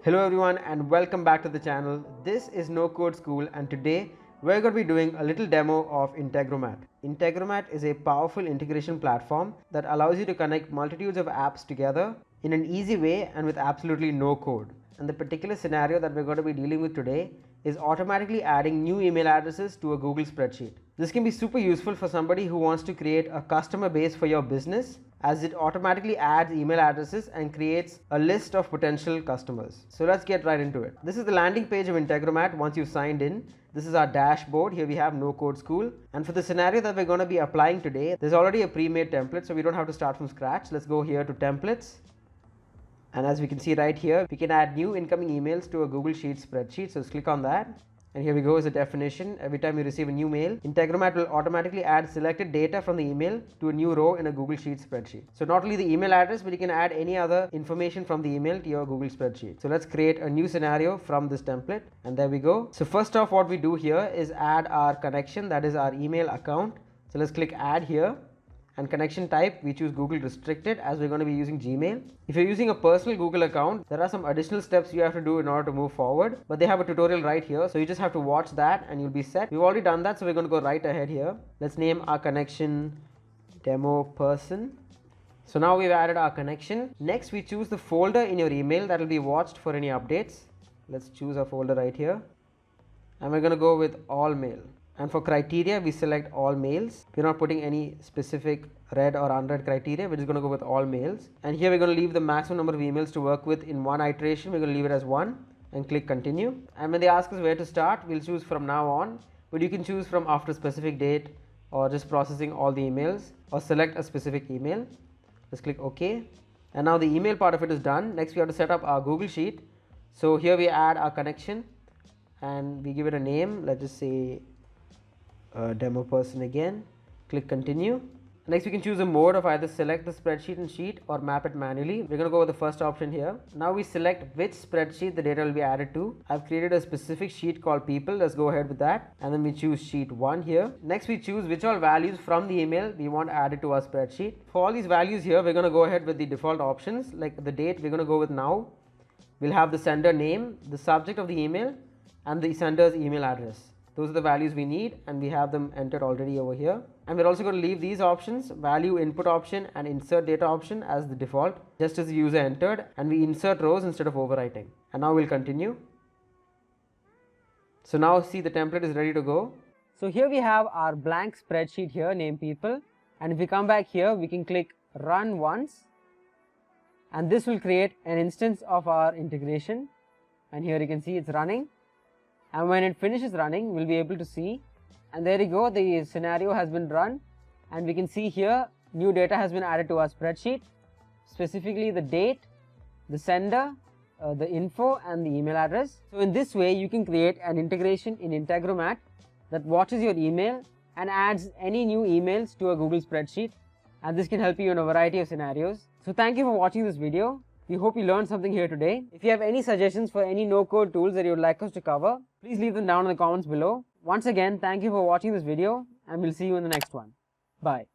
Hello everyone and welcome back to the channel. This is NoCode School and today we're going to be doing a little demo of Integromat. Integromat is a powerful integration platform that allows you to connect multitudes of apps together in an easy way and with absolutely no code. And the particular scenario that we're going to be dealing with today is automatically adding new email addresses to a Google spreadsheet. This can be super useful for somebody who wants to create a customer base for your business, as it automatically adds email addresses and creates a list of potential customers. So let's get right into it. This is the landing page of Integromat once you've signed in. This is our dashboard. Here we have NoCode School. And for the scenario that we're going to be applying today, there's already a pre-made template, so we don't have to start from scratch. Let's go here to templates. And as we can see right here, we can add new incoming emails to a Google Sheets spreadsheet. So let's click on that. And here we go as a definition. Every time you receive a new mail, Integromat will automatically add selected data from the email to a new row in a Google Sheets spreadsheet. So not only the email address, but you can add any other information from the email to your Google spreadsheet. So let's create a new scenario from this template. And there we go. So first off, what we do here is add our connection, that is our email account. So let's click add here. And connection type, we choose Google restricted, as we're going to be using Gmail. If you're using a personal Google account, there are some additional steps you have to do in order to move forward, but they have a tutorial right here, so you just have to watch that and you'll be set. We've already done that, so we're going to go right ahead here. Let's name our connection demo person. So now we've added our connection. Next, we choose the folder in your email that will be watched for any updates. Let's choose our folder right here, and we're going to go with all mail. And for criteria, we select all mails. We're not putting any specific read or unread criteria. We're just going to go with all mails. And here we're going to leave the maximum number of emails to work with in one iteration. We're going to leave it as 1 and click continue. And when they ask us where to start, we'll choose from now on. But you can choose from after a specific date, or just processing all the emails, or select a specific email. Let's click OK. And now the email part of it is done. Next, we have to set up our Google Sheet. So here we add our connection and we give it a name. Let's just say demo person again. Click continue. Next, we can choose a mode of either select the spreadsheet and sheet or map it manually. We're going to go with the first option here. Now we select which spreadsheet the data will be added to. I've created a specific sheet called people. Let's go ahead with that. And then we choose sheet 1 here. Next, we choose which all values from the email we want added to our spreadsheet. For all these values here, we're going to go ahead with the default options. Like the date, we're going to go with now. We'll have the sender name, the subject of the email, and the sender's email address. Those are the values we need, and we have them entered already over here. And we're also going to leave these options, value input option and insert data option, as the default, just as the user entered, and we insert rows instead of overwriting. And now we'll continue. So now see, the template is ready to go. So here we have our blank spreadsheet here named people, and if we come back here, we can click run once, and this will create an instance of our integration. And here you can see it's running. And when it finishes running, we'll be able to see, and there you go, the scenario has been run, and we can see here new data has been added to our spreadsheet, specifically the date, the sender, the info, and the email address. So in this way, you can create an integration in Integromat that watches your email and adds any new emails to a Google spreadsheet, and this can help you in a variety of scenarios. So thank you for watching this video. We hope you learned something here today. If you have any suggestions for any no-code tools that you would like us to cover, please leave them down in the comments below. Once again, thank you for watching this video, and we'll see you in the next one. Bye.